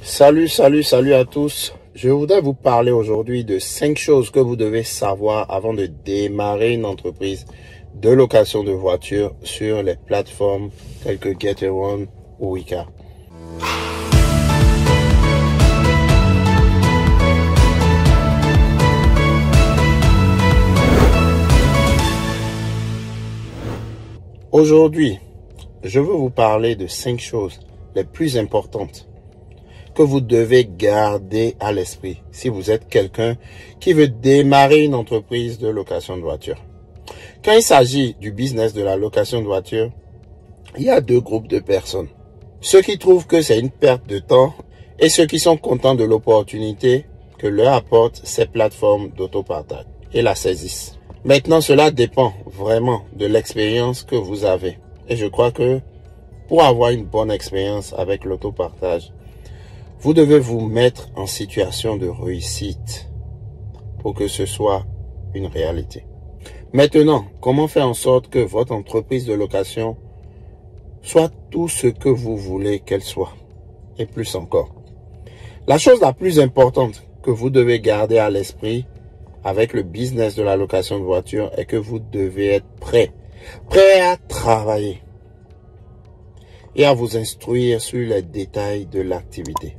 Salut à tous. Je voudrais vous parler aujourd'hui de 5 choses que vous devez savoir avant de démarrer une entreprise de location de voitures sur les plateformes telles que Getaround ou Weka. Aujourd'hui, je veux vous parler de 5 choses les plus importantes que vous devez garder à l'esprit si vous êtes quelqu'un qui veut démarrer une entreprise de location de voitures. Quand il s'agit du business de la location de voitures, il y a 2 groupes de personnes. Ceux qui trouvent que c'est une perte de temps et ceux qui sont contents de l'opportunité que leur apportent ces plateformes d'autopartage et la saisissent. Maintenant, cela dépend vraiment de l'expérience que vous avez. Et je crois que pour avoir une bonne expérience avec l'autopartage, vous devez vous mettre en situation de réussite pour que ce soit une réalité. Maintenant, comment faire en sorte que votre entreprise de location soit tout ce que vous voulez qu'elle soit et plus encore? La chose la plus importante que vous devez garder à l'esprit avec le business de la location de voiture est que vous devez être prêt à travailler et à vous instruire sur les détails de l'activité.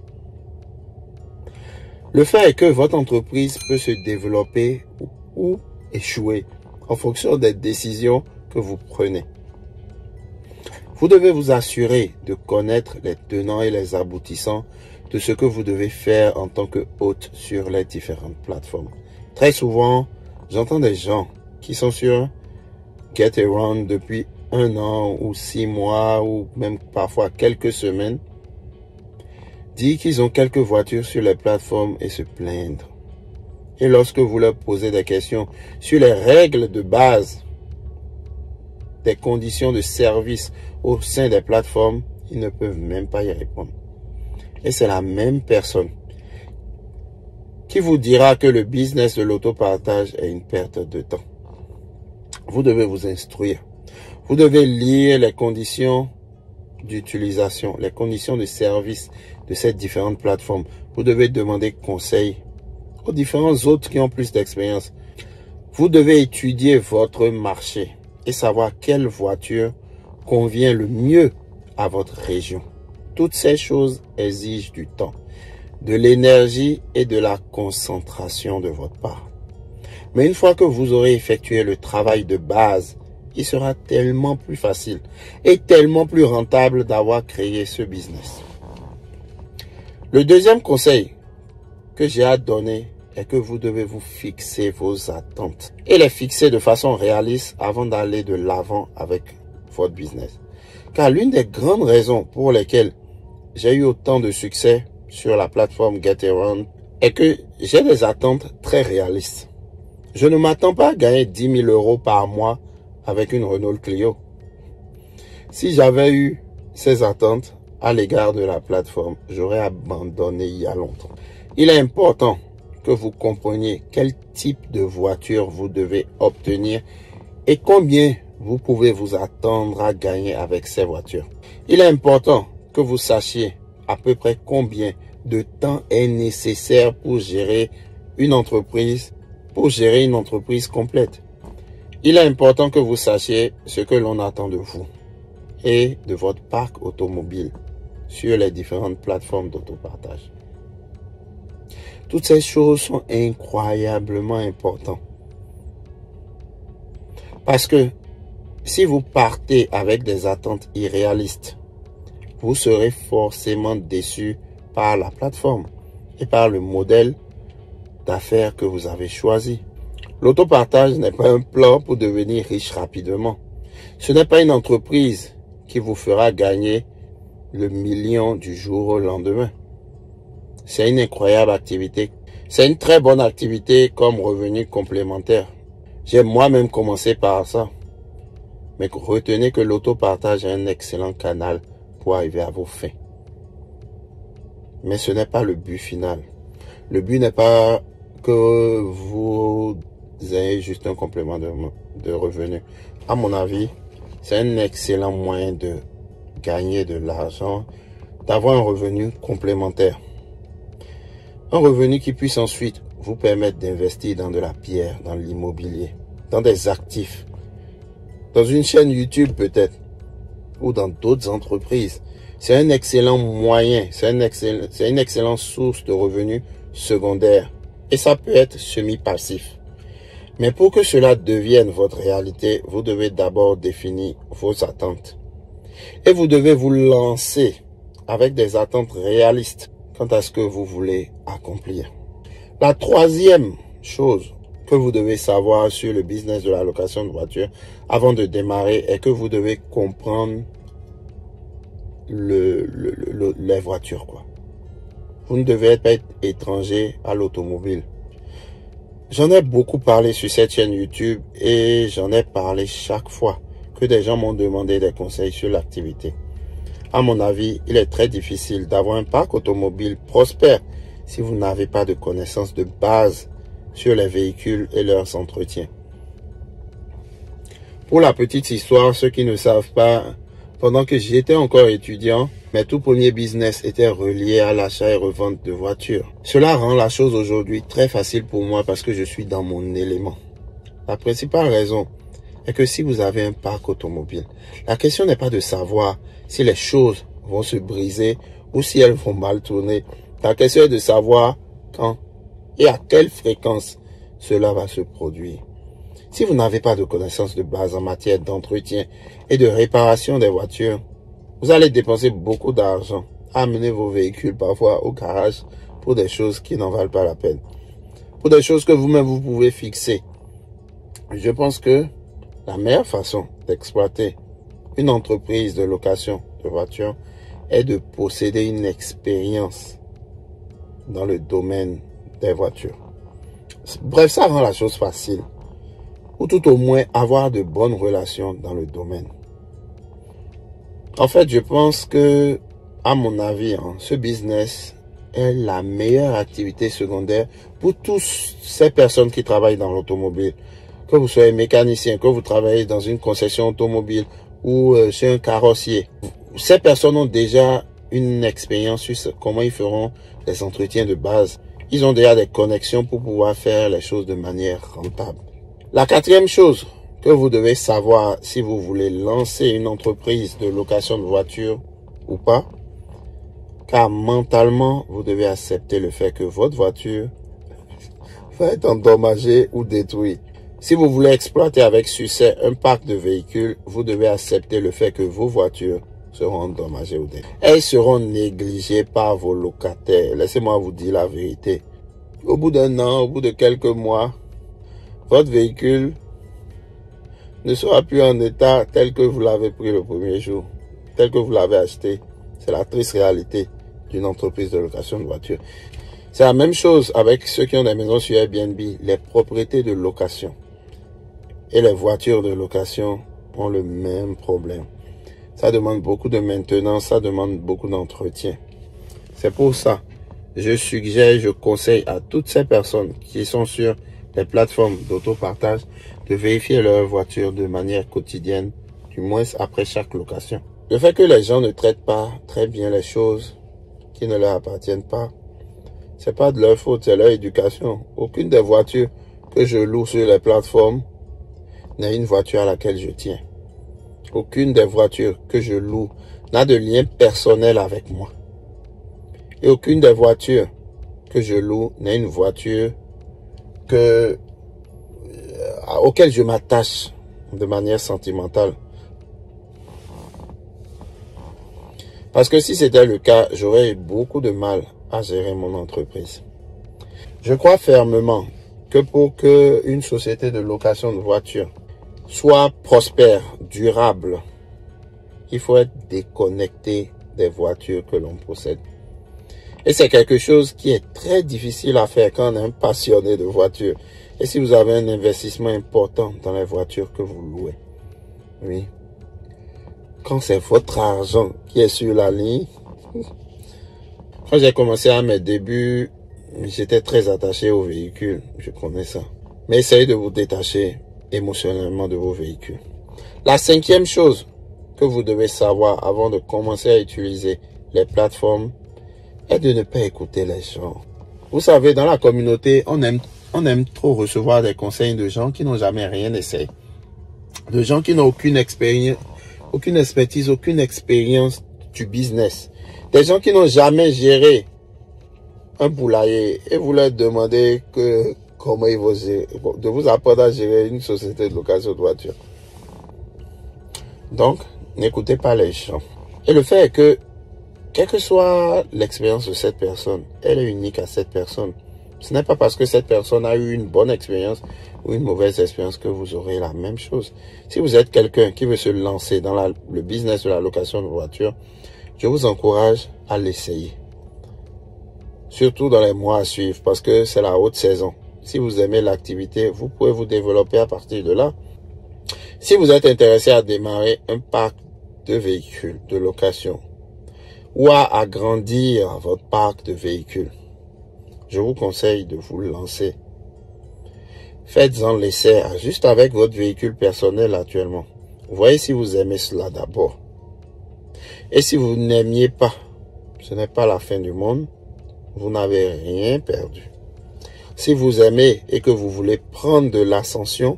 Le fait est que votre entreprise peut se développer ou échouer en fonction des décisions que vous prenez. Vous devez vous assurer de connaître les tenants et les aboutissants de ce que vous devez faire en tant que hôte sur les différentes plateformes. Très souvent, j'entends des gens qui sont sur Getaround depuis 1 an ou 6 mois ou même parfois quelques semaines dire qu'ils ont quelques voitures sur les plateformes et se plaindre. Et lorsque vous leur posez des questions sur les règles de base des conditions de service au sein des plateformes, ils ne peuvent même pas y répondre. Et c'est la même personne qui vous dira que le business de l'autopartage est une perte de temps. Vous devez vous instruire. Vous devez lire les conditions d'utilisation, les conditions de service de ces différentes plateformes. Vous devez demander conseil aux différents autres qui ont plus d'expérience. Vous devez étudier votre marché et savoir quelle voiture convient le mieux à votre région. Toutes ces choses exigent du temps, de l'énergie et de la concentration de votre part. Mais une fois que vous aurez effectué le travail de base, il sera tellement plus facile et tellement plus rentable d'avoir créé ce business. Le deuxième conseil que j'ai à donner est que vous devez vous fixer vos attentes et les fixer de façon réaliste avant d'aller de l'avant avec votre business. Car l'une des grandes raisons pour lesquelles j'ai eu autant de succès sur la plateforme Getaround est que j'ai des attentes très réalistes. Je ne m'attends pas à gagner 10 000 € par mois avec une Renault Clio. Si j'avais eu ces attentes à l'égard de la plateforme, j'aurais abandonné il y a longtemps. Il est important que vous compreniez quel type de voiture vous devez obtenir et combien vous pouvez vous attendre à gagner avec ces voitures. Il est important que vous sachiez à peu près combien de temps est nécessaire pour gérer une entreprise complète. Il est important que vous sachiez ce que l'on attend de vous et de votre parc automobile sur les différentes plateformes d'autopartage. Toutes ces choses sont incroyablement importantes. Parce que si vous partez avec des attentes irréalistes, vous serez forcément déçu par la plateforme et par le modèle d'affaires que vous avez choisi. L'autopartage n'est pas un plan pour devenir riche rapidement. Ce n'est pas une entreprise qui vous fera gagner le million du jour au lendemain. C'est une incroyable activité. C'est une très bonne activité comme revenu complémentaire. J'ai moi-même commencé par ça. Mais retenez que l'autopartage est un excellent canal pour arriver à vos fins. Mais ce n'est pas le but final. Le but n'est pas que vous ayez juste un complément de revenus. À mon avis, c'est un excellent moyen de gagner de l'argent, d'avoir un revenu complémentaire. Un revenu qui puisse ensuite vous permettre d'investir dans de la pierre, dans l'immobilier, dans des actifs, dans une chaîne YouTube peut-être, ou dans d'autres entreprises. C'est un excellent moyen, c'est une excellente source de revenus secondaires. Et ça peut être semi-passif. Mais pour que cela devienne votre réalité, vous devez d'abord définir vos attentes. Et vous devez vous lancer avec des attentes réalistes quant à ce que vous voulez accomplir. La troisième chose que vous devez savoir sur le business de la location de voitures avant de démarrer est que vous devez comprendre les voitures, quoi. Vous ne devez pas être étranger à l'automobile. J'en ai beaucoup parlé sur cette chaîne YouTube et j'en ai parlé chaque fois que des gens m'ont demandé des conseils sur l'activité. À mon avis, il est très difficile d'avoir un parc automobile prospère si vous n'avez pas de connaissances de base sur les véhicules et leurs entretiens. Pour la petite histoire, ceux qui ne savent pas, pendant que j'étais encore étudiant, mes tout premiers business étaient reliés à l'achat et revente de voitures. Cela rend la chose aujourd'hui très facile pour moi parce que je suis dans mon élément. La principale raison est que si vous avez un parc automobile, la question n'est pas de savoir si les choses vont se briser ou si elles vont mal tourner. La question est de savoir quand et à quelle fréquence cela va se produire. Si vous n'avez pas de connaissances de base en matière d'entretien et de réparation des voitures, vous allez dépenser beaucoup d'argent à amener vos véhicules parfois au garage pour des choses qui n'en valent pas la peine. Pour des choses que vous-même vous pouvez fixer. Je pense que la meilleure façon d'exploiter une entreprise de location de voitures est de posséder une expérience dans le domaine des voitures. Bref, ça rend la chose facile. Ou tout au moins avoir de bonnes relations dans le domaine. En fait, je pense que, à mon avis, ce business est la meilleure activité secondaire pour toutes ces personnes qui travaillent dans l'automobile. Que vous soyez mécanicien, que vous travaillez dans une concession automobile ou chez un carrossier. Ces personnes ont déjà une expérience sur comment ils feront les entretiens de base. Ils ont déjà des connexions pour pouvoir faire les choses de manière rentable. La quatrième chose que vous devez savoir si vous voulez lancer une entreprise de location de voitures ou pas, car mentalement, vous devez accepter le fait que votre voiture va être endommagée ou détruite. Si vous voulez exploiter avec succès un parc de véhicules, vous devez accepter le fait que vos voitures seront endommagées ou détruites. Elles seront négligées par vos locataires. Laissez-moi vous dire la vérité. Au bout d'un an, au bout de quelques mois, votre véhicule ne sera plus en état tel que vous l'avez pris le premier jour, tel que vous l'avez acheté. C'est la triste réalité d'une entreprise de location de voitures. C'est la même chose avec ceux qui ont des maisons sur Airbnb, les propriétés de location. Et les voitures de location ont le même problème. Ça demande beaucoup de maintenance, ça demande beaucoup d'entretien. C'est pour ça, je suggère, je conseille à toutes ces personnes qui sont sur les plateformes d'autopartage de vérifier leur voiture de manière quotidienne, du moins après chaque location. Le fait que les gens ne traitent pas très bien les choses qui ne leur appartiennent pas, c'est pas de leur faute, c'est leur éducation. Aucune des voitures que je loue sur les plateformes n'est une voiture à laquelle je tiens. Aucune des voitures que je loue n'a de lien personnel avec moi. Et aucune des voitures que je loue n'est une voiture auquel je m'attache de manière sentimentale. Parce que si c'était le cas, j'aurais eu beaucoup de mal à gérer mon entreprise. Je crois fermement que pour qu'une société de location de voitures soit prospère, durable, il faut être déconnecté des voitures que l'on possède. Et c'est quelque chose qui est très difficile à faire quand on est un passionné de voitures. Et si vous avez un investissement important dans les voitures que vous louez. Oui. Quand c'est votre argent qui est sur la ligne. Quand j'ai commencé à mes débuts, j'étais très attaché aux véhicules. Je connais ça. Mais essayez de vous détacher émotionnellement de vos véhicules. La cinquième chose que vous devez savoir avant de commencer à utiliser les plateformes est de ne pas écouter les gens. Vous savez, dans la communauté, on aime trop recevoir des conseils de gens qui n'ont jamais rien essayé. De gens qui n'ont aucune expérience, aucune expertise, aucune expérience du business. Des gens qui n'ont jamais géré un poulailler et vous leur demandez comment ils vont gérer, de vous apprendre à gérer une société de location de voitures. Donc, n'écoutez pas les gens. Et le fait est que, quelle que soit l'expérience de cette personne, elle est unique à cette personne. Ce n'est pas parce que cette personne a eu une bonne expérience ou une mauvaise expérience que vous aurez la même chose. Si vous êtes quelqu'un qui veut se lancer dans le business de la location de voitures, je vous encourage à l'essayer. Surtout dans les mois à suivre parce que c'est la haute saison. Si vous aimez l'activité, vous pouvez vous développer à partir de là. Si vous êtes intéressé à démarrer un parc de véhicules de location ou à agrandir votre parc de véhicules, je vous conseille de vous lancer. Faites-en l'essai juste avec votre véhicule personnel actuellement. Voyez si vous aimez cela d'abord. Et si vous n'aimiez pas, ce n'est pas la fin du monde. Vous n'avez rien perdu. Si vous aimez et que vous voulez prendre de l'ascension,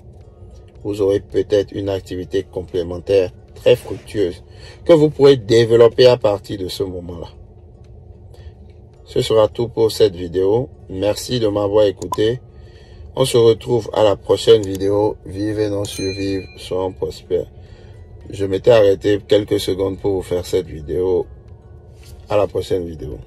vous aurez peut-être une activité complémentaire très fructueuse que vous pourrez développer à partir de ce moment-là. Ce sera tout pour cette vidéo. Merci de m'avoir écouté. On se retrouve à la prochaine vidéo. Vivez, non survivre, soyons prospères. Je m'étais arrêté quelques secondes pour vous faire cette vidéo. À la prochaine vidéo.